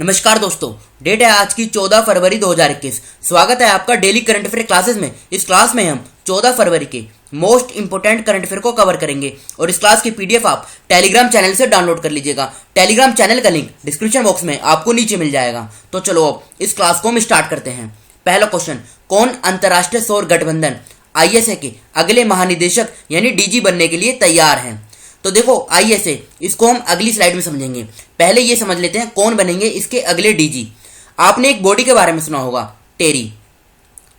नमस्कार दोस्तों, डेट है आज की 14 फरवरी 2021। स्वागत है आपका डेली करंट अफेयर क्लासेस में। इस क्लास में हम 14 फरवरी के मोस्ट इंपोर्टेंट करंट अफेयर को कवर करेंगे और इस क्लास की पीडीएफ आप टेलीग्राम चैनल से डाउनलोड कर लीजिएगा। टेलीग्राम चैनल का लिंक डिस्क्रिप्शन बॉक्स में आपको नीचे मिल जाएगा। तो चलो अब इस क्लास को हम स्टार्ट करते हैं। पहला क्वेश्चन, कौन अंतर्राष्ट्रीय सौर गठबंधन आईएसए के अगले महानिदेशक यानी डीजी बनने के लिए तैयार हैं? तो देखो आईएसए, इसको हम अगली स्लाइड में समझेंगे। पहले ये समझ लेते हैं कौन बनेंगे इसके अगले डीजी। आपने एक बॉडी के बारे में सुना होगा, टेरी।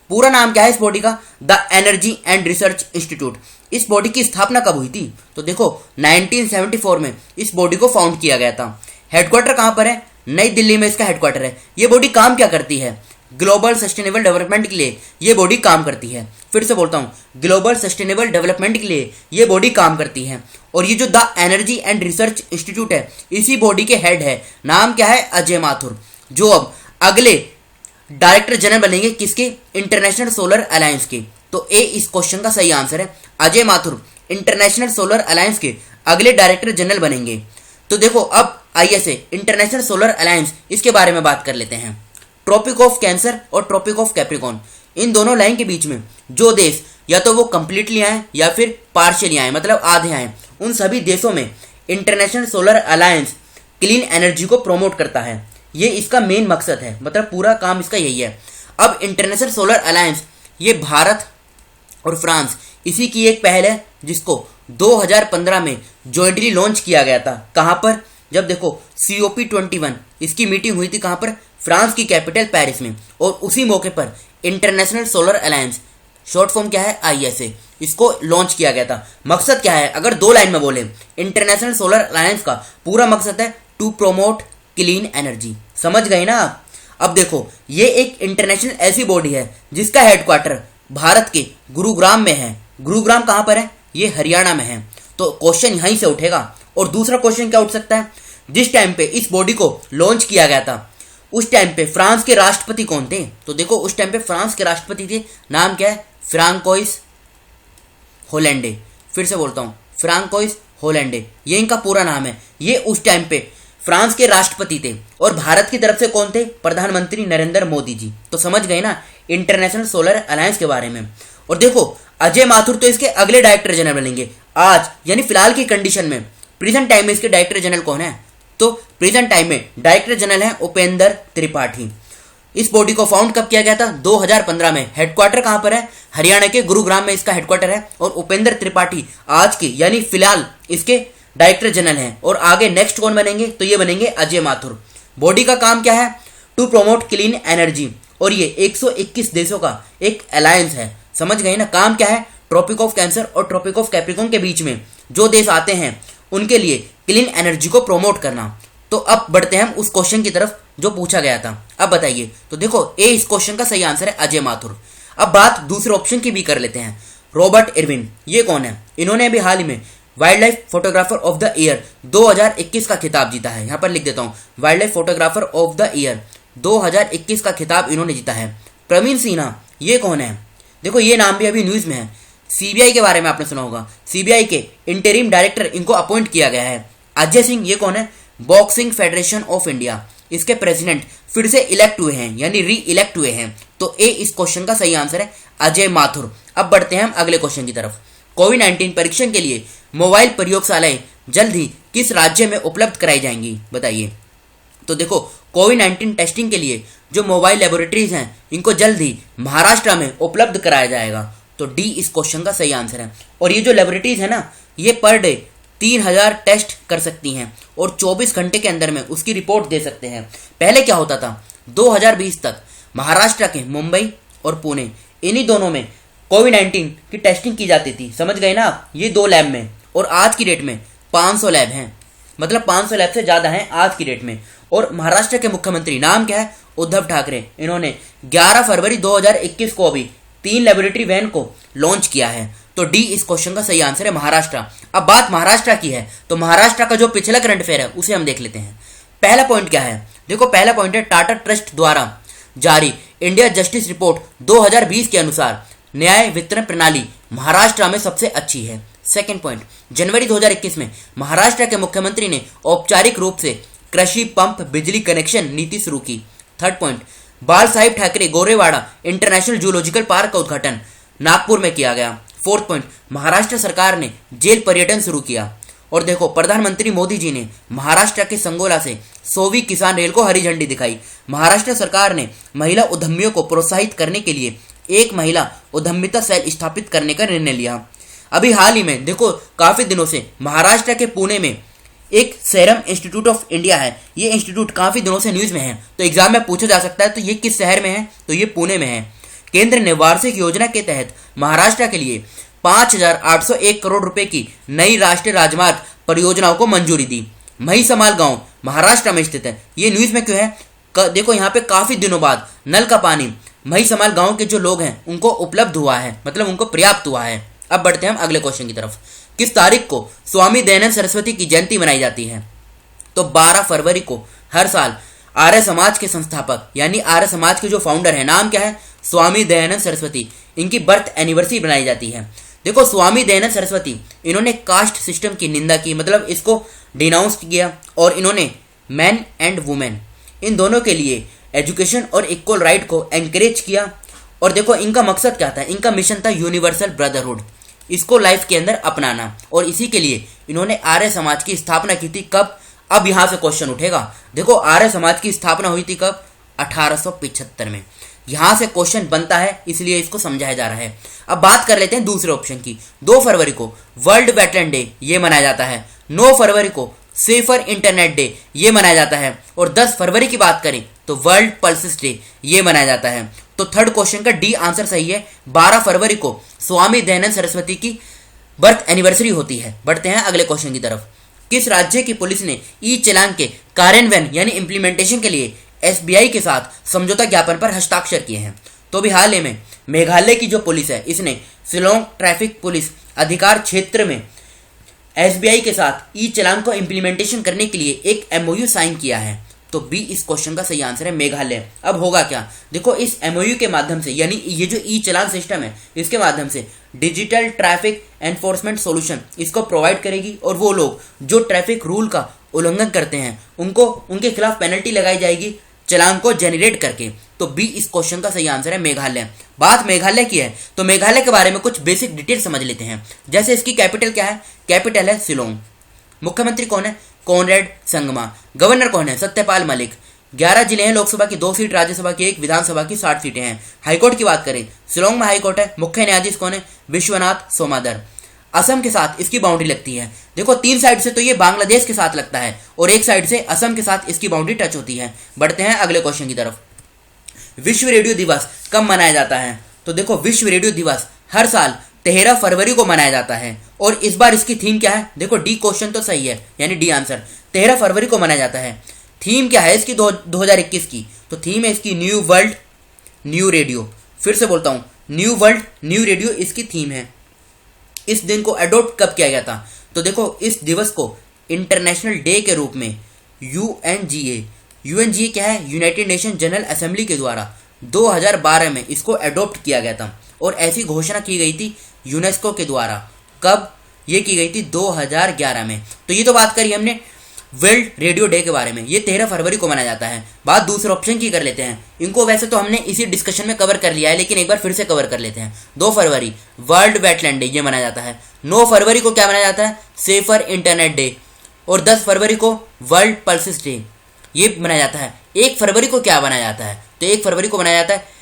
पूरा नाम क्या है इस बॉडी का? The energy and research institute. इस बॉडी की स्थापना कब हुई थी? तो देखो 1974 में इस बॉडी को फाउंड किया गया था। हेडक्वार्टर कहां पर है? नई दिल्ली में इसका हेडक्वार्टर है। ये बॉडी काम क्या करती है? ग्लोबल सस्टेनेबल डेवलपमेंट के लिए ये बॉडी काम करती है। फिर से बोलता हूँ, ग्लोबल सस्टेनेबल डेवलपमेंट के लिए ये बॉडी काम करती है। और ये जो the energy and research institute है, इसी बॉडी के हेड है। नाम क्या है? अजय माथुर, जो अब अगले डायरेक्टर जनरल बनेंगे किसके? इंटरनेशनल सोलर अलायंस के। तो ए इस क्वेश्चन का सही आंसर है। Ajay Mathur international solar alliance के अगले डायरेक्टर जनरल बनेंगे। तो देखो अब आईएसए इंटरनेशनल सोलर अलायंस, इसके बारे में बात कर लेते हैं। ट्रॉपिक ऑफ कैंसर और ट्रॉपिक ऑफ कैप्रिकॉर्न, इन दोनों लाइन के बीच में जो देश या तो वो कंप्लीटली आए या फिर पार्शियली आए, मतलब आधे आए, उन सभी देशों में international solar alliance clean energy को प्रमोट करता है। ये इसका मेन मकसद है, मतलब पूरा काम इसका यही है। अब इंटरनेशनल सोलर अलायंस, ये भारत और फ्रांस, इसी की एक पहल है जिसको 2015 में जॉइंटली लॉन्च किया गया था। कहां पर? जब देखो COP21 इसकी मीटिंग हुई थी कहां पर? फ्रांस की कैपिटल पेरिस में। और उसी मौके पर international solar alliance, short form क्या है? आईएसए, इसको लॉन्च किया गया था। मकसद क्या है? अगर दो लाइन में बोले, इंटरनेशनल सोलर अलायंस का पूरा मकसद है टू प्रोमोट क्लीन एनर्जी। समझ गए ना आप? अब देखो ये एक इंटरनेशनल ऐसी बॉडी है जिसका हेडक्वार्टर भारत के गुरुग्राम में है। गुरुग्राम कहां पर है? ये हरियाणा में है। तो क्वेश्चन यहीं से उठेगा। और दूसरा क्वेश्चन क्या उठ सकता है? जिस टाइम पे इस बॉडी को लॉन्च किया गया था, उस टाइम पे फ्रांस के राष्ट्रपति कौन थे? तो देखो उस टाइम पे फ्रांस के राष्ट्रपति थे, नाम क्या है? फ्रांकोइस होलैंडे। फिर से बोलता हूं, फ्रांकोइस होलैंडे, ये इनका पूरा नाम है। ये उस टाइम पे फ्रांस के राष्ट्रपति थे। और भारत की तरफ से कौन थे? प्रधानमंत्री नरेंद्र मोदी जी। तो समझ गए ना इंटरनेशनल सोलर अलायंस के बारे में। और देखो अजय माथुर तो इसके अगले डायरेक्टर जनरल बनेंगे। आज यानी फिलहाल की कंडीशन में, प्रेजेंट टाइम में इसके डायरेक्टर जनरल कौन है? तो प्रेजेंट टाइम में डायरेक्टर जनरल है उपेंद्र त्रिपाठी। इस बॉडी को फाउंड कब किया गया था? 2015 में। हेडक्वार्टर कहां पर है? हरियाणा के गुरुग्राम में इसका हेडक्वार्टर है। और उपेंद्र त्रिपाठी आज के यानी फिलहाल इसके डायरेक्टर जनरल हैं। और आगे नेक्स्ट कौन बनेंगे? तो ये बनेंगे अजय माथुर। बॉडी का काम क्या है? To promote clean energy. और ये 121 देशों का एक अलायंस है। समझ गए ना? काम क्या है? ट्रॉपिक ऑफ कैंसर और ट्रॉपिक ऑफ कैप्रिकॉर्न के बीच में जो देश आते हैं उनके लिए क्लीन एनर्जी को प्रमोट करना। तो अब बढ़ते हैं हम उस क्वेश्चन की तरफ जो पूछा गया था। अब बताइए। तो देखो ए इस क्वेश्चन का सही आंसर है अजय माथुर। अब बात दूसरे ऑप्शन की भी कर लेते हैं। रॉबर्ट इरविन, ये कौन है? इन्होंने अभी हाल ही में wild life photographer of the year 2021 का खिताब जीता है। यहां पर लिख देता हूं, wild life photographer of the year 2021 का खिताब इन्होंने जीता है। प्रवीण सिन्हा, ये कौन है? देखो ये नाम भी अभी न्यूज में है। सीबीआई के बारे में आपने सुना होगा। सीबीआई के इंटरिम डायरेक्टर इनको अपॉइंट किया गया है। अजय सिंह, ये कौन है? बॉक्सिंग फेडरेशन ऑफ इंडिया, इसके प्रेसिडेंट फिर से इलेक्ट हुए हैं, यानी री इलेक्ट हुए हैं। तो ए इस क्वेश्चन का सही आंसर है अजय माथुर। अब बढ़ते हैं हम अगले क्वेश्चन की तरफ। कोविड-19 परीक्षण के लिए मोबाइल प्रयोगशालाएं जल्द ही किस राज्य में उपलब्ध कराई जाएंगी? बताइए। तो देखो कोविड-19 टेस्टिंग के लिए जो मोबाइल लेबोरेटरीज हैं, इनको जल्द ही महाराष्ट्र में उपलब्ध कराया जाएगा। तो डी इस क्वेश्चन का सही आंसर है। और ये जो लेबोरेटरीज है ना, ये पर डे 3000 टेस्ट कर सकती हैं और 24 घंटे के अंदर में उसकी रिपोर्ट दे सकते हैं। पहले क्या होता था? 2020 तक महाराष्ट्र के मुंबई और पुणे, इन्हीं दोनों में कोविड-19 की टेस्टिंग की जाती थी। समझ गए ना आप? ये दो लैब में। और आज की डेट में 500 लैब हैं, मतलब 500 लैब से ज्यादा हैं आज की डेट में। और महाराष्ट्र के मुख्यमंत्री नाम क्या है? उद्धव ठाकरे। इन्होंने 11 फरवरी 2021 को अभी 3 लेबोरेटरी वैन को लॉन्च किया है। तो डी इस क्वेश्चन का सही आंसर है महाराष्ट्र। अब बात महाराष्ट्र की है, तो महाराष्ट्र का जो पिछला करंट अफेयर है उसे हम देख लेते हैं। पहला पॉइंट क्या है? देखो पहला पॉइंट है टाटा ट्रस्ट द्वारा जारी इंडिया जस्टिस रिपोर्ट 2020 के अनुसार न्याय वितरण प्रणाली महाराष्ट्र में सबसे अच्छी है। सेकंड पॉइंट, जनवरी 2021 में महाराष्ट्र के मुख्यमंत्री ने औपचारिक रूप से कृषि पंप बिजली कनेक्शन नीति शुरू की। थर्ड पॉइंट, बाल Sahib Thackeray Gorewada international zoological park का उद्घाटन नागपुर में किया गया। फोर्थ पॉइंट, महाराष्ट्र सरकार ने जेल पर्यटन शुरू किया। और देखो, प्रधानमंत्री मोदी जी ने महाराष्ट्र के संगोला से 100वीं किसान रेल को हरी झंडी दिखाई। महाराष्ट्र सरकार ने महिला उद्यमियों को प्रोत्साहित करने के लिए एक महिला उद्यमिता सेल स्थापित करने का निर्णय लिया। अभी हाल ही में देखो, काफी दिनों से महाराष्ट्र के पुणे में एक सेरम इंस्टीट्यूट ऑफ इंडिया है। ये इंस्टीट्यूट काफी दिनों से न्यूज में है, तो एग्जाम में पूछा जा सकता है तो ये किस शहर में है, तो ये पुणे में है। केंद्र ने वार्षिक योजना के तहत महाराष्ट्र के लिए 5,801 करोड़ रुपए की नई राष्ट्रीय राजमार्ग परियोजनाओं को मंजूरी दी। महिसमाल गांव महाराष्ट्र में स्थित है। ये न्यूज में क्यों है? देखो, यहाँ पे काफी दिनों बाद नल का पानी महिसमाल गांव के जो लोग हैं उनको उपलब्ध हुआ है, मतलब उनको पर्याप्त हुआ है। अब बढ़ते हैं हम अगले क्वेश्चन की तरफ। किस तारीख को स्वामी दयानंद सरस्वती की जयंती मनाई जाती है? तो 12 फरवरी को हर साल आर्य समाज के संस्थापक यानी आर्य समाज के जो फाउंडर है, नाम क्या है? स्वामी दयानंद सरस्वती, इनकी बर्थ एनिवर्सरी बनाई जाती है। देखो, स्वामी दयानंद सरस्वती इन्होंने कास्ट सिस्टम की निंदा की, मतलब इसको डिनाउंस किया, और इन्होंने मैन एंड वुमेन इन दोनों के लिए एजुकेशन और इक्वल राइट को एनकरेज किया। और देखो, इनका मकसद क्या था? इनका मिशन था यूनिवर्सल ब्रदरहुड, इसको लाइफ के अंदर अपनाना, और इसी के लिए इन्होंने आर्य समाज की स्थापना की थी। कब? अब यहां से क्वेश्चन उठेगा। देखो, आर्य समाज की स्थापना हुई थी कब? 1875 में। यहां से क्वेश्चन बनता है, इसलिए इसको समझाया जा रहा है। अब बात कर लेते हैं दूसरे ऑप्शन की। 2 फरवरी को वर्ल्ड वेटलैंड डे ये मनाया जाता है। 9 फरवरी को सेफर इंटरनेट डे ये मनाया जाता है। और 10 फरवरी की बात करें तो वर्ल्ड पल्सेस डे ये मनाया जाता है। तो थर्ड क्वेश्चन का डी आंसर सही है। 12 फरवरी को स्वामी दयानंद सरस्वती की बर्थ एनिवर्सरी होती है। बढ़ते हैं अगले क्वेश्चन की तरफ। किस राज्य की पुलिस ने ई चालान के कार्यान्वयन यानी इंप्लीमेंटेशन के लिए एसबीआई के साथ समझौता ज्ञापन पर हस्ताक्षर किए हैं? तो अभी हाल ही में मेघालय की जो पुलिस है, इसने शिलोंग ट्रैफिक पुलिस अधिकार क्षेत्र में एसबीआई के साथ ई चालान को इंप्लीमेंटेशन करने के लिए एक एमओयू साइन किया है। तो बी इस क्वेश्चन का सही आंसर है, मेघालय। अब होगा क्या? देखो, इस एमओयू के माध्यम से, यानी ये जो ई चालान सिस्टम है, इसके माध्यम से डिजिटल ट्रैफिक एनफोर्समेंट सॉल्यूशन इसको प्रोवाइड करेगी, और वो लोग जो ट्रैफिक रूल का उल्लंघन करते हैं उनको उनके खिलाफ पेनल्टी लगाई जाएगी चालान को जेनरेट करके। तो बी इस क्वेश्चन का सही आंसर है, मेघालय। बात मेघालय की है तो मेघालय के बारे में कुछ बेसिक डिटेल समझ लेते हैं। जैसे इसकी कैपिटल क्या है? कैपिटल है शिलोंग। मुख्यमंत्री कौन है? कॉनरेड संगमा। गवर्नर कौन है? सत्यपाल मलिक। 11 जिले हैं, लोकसभा की 2 सीट, राज्यसभा की 1, विधानसभा की 60 सीटें हैं। हाईकोर्ट की बात करें, शिलोंग में हाईकोर्ट है। मुख्य न्यायाधीश कौन है? विश्वनाथ सोमादर। असम के साथ इसकी बाउंड्री लगती है। देखो, 3 साइड से तो ये बांग्लादेश के साथ लगता है, और एक साइड से असम के साथ इसकी बाउंड्री टच होती है। बढ़ते हैं अगले क्वेश्चन की तरफ। विश्व रेडियो दिवस कब मनाया जाता है? तो देखो, विश्व रेडियो दिवस हर साल 13 फरवरी को मनाया जाता है। और इस बार इसकी थीम क्या है? देखो, डी क्वेश्चन तो सही है, यानी डी आंसर। 13 फरवरी को मनाया जाता है। थीम क्या है इसकी 2021 की? तो थीम है इसकी न्यू वर्ल्ड न्यू रेडियो। फिर से बोलता हूं, न्यू वर्ल्ड न्यू रेडियो इसकी थीम है। इस दिन को अडॉप्ट कब किया गया था? तो देखो, इस दिवस को इंटरनेशनल डे के रूप में यूएनजीए क्या है? यूनाइटेड नेशन जनरल असेंबली के द्वारा 2012 में इसको अडॉप्ट किया गया था, और ऐसी घोषणा की गई थी यूनेस्को के द्वारा। कब ये की गई थी? 2011 में। तो ये तो बात करी हमने वर्ल्ड रेडियो डे के बारे में, ये 13 फरवरी को मनाया जाता है। बात दूसरे ऑप्शन की कर लेते हैं। इनको वैसे तो हमने इसी डिस्कशन में कवर कर लिया है, लेकिन एक बार फिर से कवर कर लेते हैं। 2 फरवरी वर्ल्ड वेटलैंड डे ये मनाया जाता है। 9 फरवरी को क्या मनाया जाता है? Safer internet day. और 10 फरवरी को वर्ल्ड पल्सेस डे ये मनाया जाता है। 1 फरवरी को क्या मनाया जाता है? तो 1 फरवरी को मनाया जाता है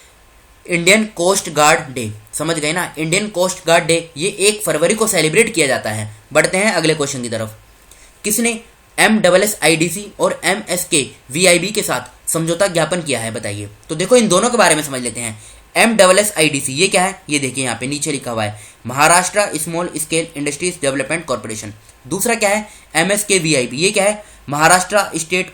इंडियन कोस्ट गार्ड डे। समझ गए ना? इंडियन कोस्ट गार्ड डे ये 1 फरवरी को सेलिब्रेट किया जाता है। बढ़ते हैं अगले क्वेश्चन की तरफ। किसने MSSIDC और MSKVIB के साथ समझौता ज्ञापन किया है? बताइए। तो देखो, इन दोनों के बारे में समझ लेते हैं। MSSIDC ये क्या है? ये देखिए यहाँ पे नीचे लिखा हुआ है, Maharashtra small scale industries development corporation. दूसरा क्या है? MSKVIB ये क्या है? Maharashtra state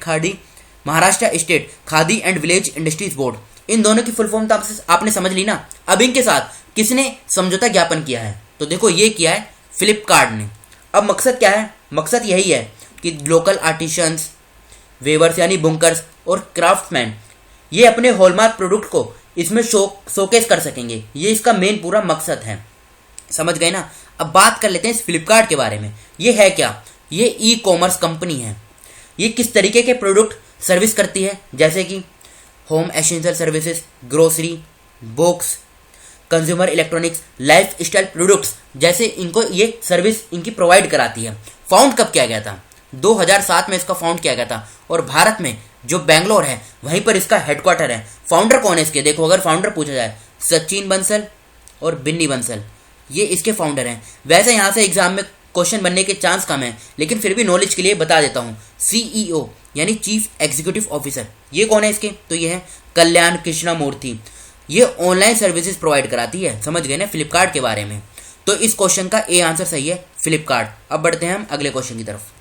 Khadi and village industries board. इन दोनों की फुल फॉर्म तो आपने समझ ली ना। अब इनके साथ किसने समझौता ज्ञापन किया है? तो देखो, ये किया है फ्लिपकार्ट ने। अब मकसद क्या है? मकसद यही है कि लोकल आर्टिशंस, वेवर्स यानी बुनकर्स और क्राफ्ट्समैन ये अपने हॉलमार्क प्रोडक्ट को इसमें शोकेस कर सकेंगे। ये इसका मेन पूरा मकसद है। समझ गए ना? अब बात कर लेते हैं इस फ्लिपकार्ट के बारे में। ये है क्या? ये ई कॉमर्स कंपनी है ये किस तरीके के प्रोडक्ट सर्विस करती है, जैसे कि home essential services, grocery, books, consumer electronics, life style products जैसे इनको ये सर्विस इनकी प्रोवाइड कराती है। फाउंड कब किया गया था? 2007 में इसका फाउंड किया गया था और भारत में जो बेंगलोर है वहीं पर इसका हेडक्वार्टर है। फाउंडर कौन है इसके? देखो, अगर फाउंडर पूछा जाए, सचिन बंसल और बिन्नी बंसल, ये इसके फाउंडर हैं। वैसे यहाँ से एग्जाम में क्वेश्चन बनने के चांस कम है, लेकिन फिर भी नॉलेज के लिए बता देता हूँ। CEO यानी चीफ एग्जीक्यूटिव ऑफिसर, ये कौन है इसके? तो ये है कल्याण कृष्णा मूर्ति। ये ऑनलाइन सर्विसेज प्रोवाइड कराती है, समझ गए ना फ्लिपकार्ट के बारे में। तो इस क्वेश्चन का ए आंसर सही है, फ्लिपकार्ट। अब बढ़ते हैं हम अगले क्वेश्चन की तरफ।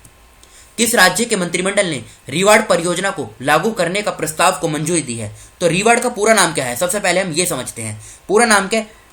किस राज्य के मंत्रिमंडल ने रिवार्ड परियोजना को लागू करने का प्रस्ताव को मंजूरी दी है? तो रिवार्ड का पूरा नाम क्या है? सबसे पहले हम ये समझते हैं, पूरा नाम क्या है?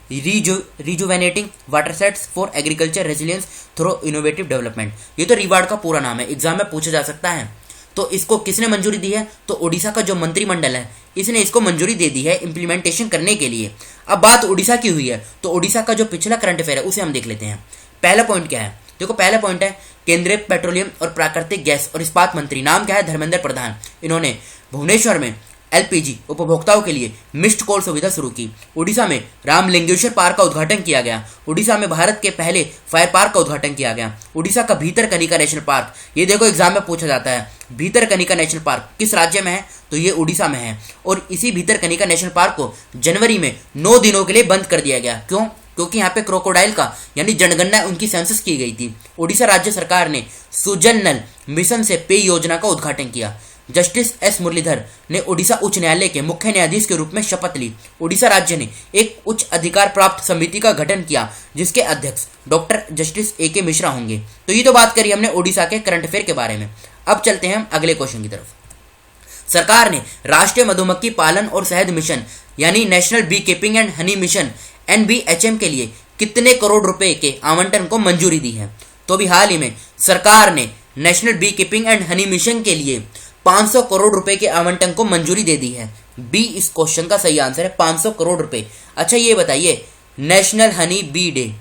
Rejuvenating watersheds for agriculture resilience through innovative development. ये तो रिवार्ड का पूरा नाम है, एग्जाम में पूछा जा सकता है। तो इसको किसने मंजूरी दी है? तो उड़ीसा का जो मंत्रिमंडल है इसने इसको मंजूरी दे दी है इंप्लीमेंटेशन करने के लिए। अब बात उड़ीसा की हुई है, तो उड़ीसा का जो पिछला करंट अफेयर है उसे हम देख लेते हैं। पहला पॉइंट क्या है? देखो, पहला पॉइंट है केंद्रीय पेट्रोलियम और प्राकृतिक गैस और इस्पात मंत्री, नाम क्या है? धर्मेंद्र प्रधान। इन्होंने भुवनेश्वर में LPG उपभोक्ताओं के लिए मिस्ड कॉल सुविधा शुरू की। उड़ीसा में रामलिंगेश्वर पार्क का उद्घाटन किया गया। उड़ीसा में भारत के पहले फायर पार्क का उद्घाटन किया गया। उड़ीसा का भीतरकनिका नेशनल पार्क, ये देखो एग्जाम में पूछा जाता है, भीतरकनिका नेशनल पार्क किस राज्य में है? तो ये उड़ीसा में है। और इसी भीतरकनिका नेशनल पार्क को जनवरी में 9 दिनों के लिए बंद कर दिया गया। क्यों? क्योंकि यहाँ पे क्रोकोडाइल का यानी जनगणना उनकी सेंसस की गई थी। उड़ीसा राज्य सरकार ने सुजल नल मिशन से पेय योजना का उद्घाटन किया। जस्टिस S मुरलीधर ने उड़ीसा उच्च न्यायालय के मुख्य न्यायाधीश के रूप में शपथ ली। उड़ीसा राज्य ने एक उच्च अधिकार प्राप्त समिति का गठन किया जिसके अध्यक्ष डॉक्टर जस्टिस AK मिश्रा होंगे। तो ये तो बात करी हमने उड़ीसा के करंट अफेयर के बारे में। अब चलते हैं हम अगले क्वेश्चन की तरफ। सरकार ने राष्ट्रीय मधुमक्खी पालन और शहद मिशन यानी national bee keeping and honey mission NBHM के लिए कितने करोड़ रुपए के आवंटन को मंजूरी दी है? तो अभी हाल ही में सरकार ने national bee keeping and honey mission के लिए 500 करोड़ रुपए के आवंटन को मंजूरी दे दी है। बी इस क्वेश्चन का सही आंसर है, 500 करोड़ रुपए। अच्छा, ये बताइए नेशनल हनी बी डे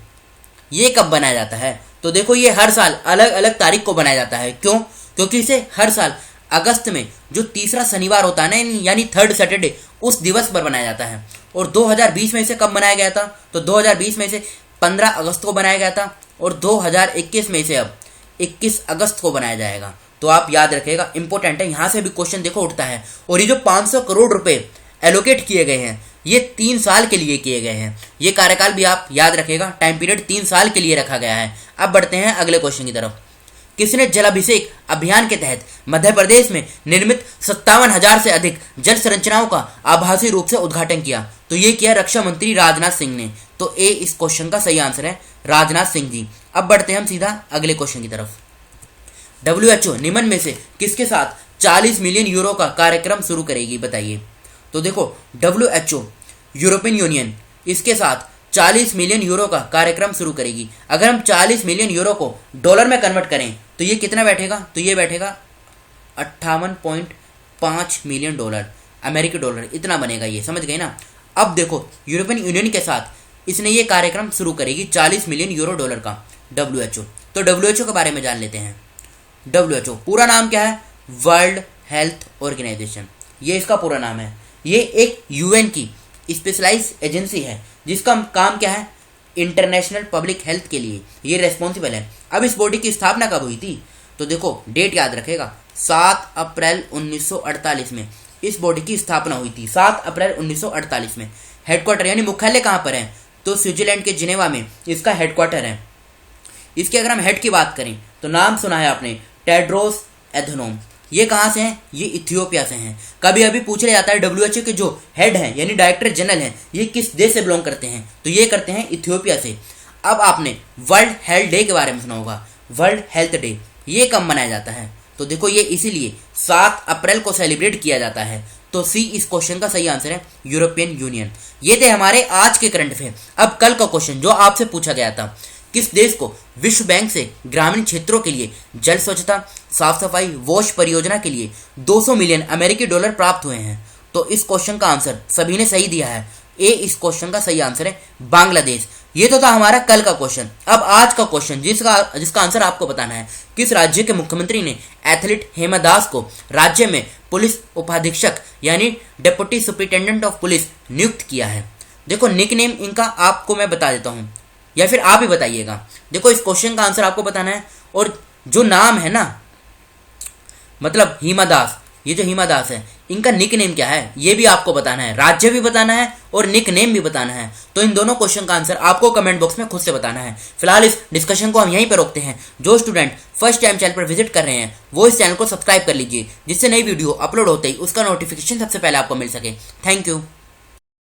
ये कब बनाया जाता है? तो देखो, ये हर साल अलग अलग तारीख को बनाया जाता है। क्यों? क्योंकि इसे हर साल अगस्त में जो तीसरा शनिवार होता है ना, यानी थर्ड सैटरडे, उस दिवस पर बनाया जाता है। और 2020 में इसे कब बनाया गया था? तो 2020 में इसे 15 अगस्त को बनाया गया था और 2021 में इसे अब 21 अगस्त को बनाया जाएगा। तो आप याद रखिएगा, इंपॉर्टेंट है, यहां से भी क्वेश्चन देखो उठता है। और ये जो 500 करोड़ रुपए एलोकेट किए गए हैं ये 3 साल के लिए किए गए हैं। ये कार्यकाल भी आप याद रखिएगा, टाइम पीरियड 3 साल के लिए रखा गया है। अब बढ़ते हैं अगले क्वेश्चन की तरफ। किसने जलाभिषेक अभियान के तहत मध्य प्रदेश में निर्मित 57,000 से अधिक जल संरचनाओं का आभासी रूप से उद्घाटन किया? तो ये किया रक्षा मंत्री राजनाथ सिंह ने। तो ए इस क्वेश्चन का सही आंसर है, राजनाथ सिंह जी। अब बढ़ते हैं हम सीधा अगले क्वेश्चन की तरफ। WHO निम्न में से किसके साथ 40 मिलियन यूरो का कार्यक्रम शुरू करेगी? बताइए। तो देखो, WHO यूरोपियन यूनियन इसके साथ 40 मिलियन यूरो का कार्यक्रम शुरू करेगी। अगर हम 40 मिलियन यूरो को डॉलर में कन्वर्ट करें तो ये कितना बैठेगा? तो ये बैठेगा 58.5 मिलियन डॉलर, अमेरिकी डॉलर, इतना बनेगा ये, समझ गए ना। अब देखो, यूरोपियन यूनियन के साथ इसने ये कार्यक्रम शुरू करेगी 40 मिलियन यूरो डॉलर का WHO। तो WHO के बारे में जान लेते हैं। WHO पूरा नाम क्या है? वर्ल्ड हेल्थ ऑर्गेनाइजेशन, ये इसका पूरा नाम है। ये एक UN की स्पेशलाइज एजेंसी है जिसका काम क्या है? इंटरनेशनल पब्लिक हेल्थ के लिए ये रेस्पॉन्सिबल है। अब इस बॉडी की स्थापना कब हुई थी? तो देखो, डेट याद रखेगा, 7 अप्रैल 1948 में इस बॉडी की स्थापना हुई थी। 7 अप्रैल 1948 में। हेडक्वार्टर यानी मुख्यालय कहाँ पर है? तो स्विट्जरलैंड के जिनेवा में इसका हेडक्वार्टर है। इसके अगर हम हेड की बात करें तो नाम सुना है आपने, टेड्रोस एधनोम। ये कहाँ से हैं? ये इथियोपिया से हैं। कभी अभी पूछ लिया जाता है WHO के जो हेड हैं यानी डायरेक्टर जनरल हैं ये किस देश से बिलोंग करते हैं? तो ये करते हैं इथियोपिया से। अब आपने वर्ल्ड हेल्थ डे के बारे में सुना होगा। वर्ल्ड हेल्थ डे ये कब मनाया जाता है? तो देखो, ये इसीलिए 7 अप्रैल को सेलिब्रेट किया जाता है। तो सी इस क्वेश्चन का सही आंसर है, यूरोपियन यूनियन। ये थे हमारे आज के करंट अफेयर। अब कल का क्वेश्चन जो आपसे पूछा गया था, किस देश को विश्व बैंक से ग्रामीण क्षेत्रों के लिए जल स्वच्छता, साफ सफाई, वॉश परियोजना के लिए 200 मिलियन अमेरिकी डॉलर प्राप्त हुए हैं? तो इस क्वेश्चन का आंसर सभी ने सही दिया है। ए इस क्वेश्चन का सही आंसर है बांग्लादेश। ये तो था हमारा कल का क्वेश्चन। अब आज का क्वेश्चन जिसका आंसर आपको बताना है। किस राज्य के मुख्यमंत्री ने एथलीट हेमा दास को राज्य में पुलिस उपाधीक्षक यानी डेप्यूटी सुपरिटेंडेंट ऑफ पुलिस नियुक्त किया है? देखो निक नेम इनका आपको मैं बता देता हूं या फिर आप ही बताइएगा। देखो इस क्वेश्चन का आंसर आपको बताना है और जो नाम है ना, मतलब हिमा दास, ये जो हिमा दास है इनका निक नेम क्या है ये भी आपको बताना है, राज्य भी बताना है और निक नेम भी बताना है। तो इन दोनों क्वेश्चन का आंसर आपको कमेंट बॉक्स में खुद से बताना है। फिलहाल इस डिस्कशन को हम यहीं पर रोकते हैं। जो स्टूडेंट फर्स्ट टाइम चैनल पर विजिट कर रहे हैं वो इस चैनल को सब्सक्राइब कर लीजिए, जिससे नई वीडियो अपलोड होते ही उसका नोटिफिकेशन सबसे पहले आपको मिल सके। Thank you.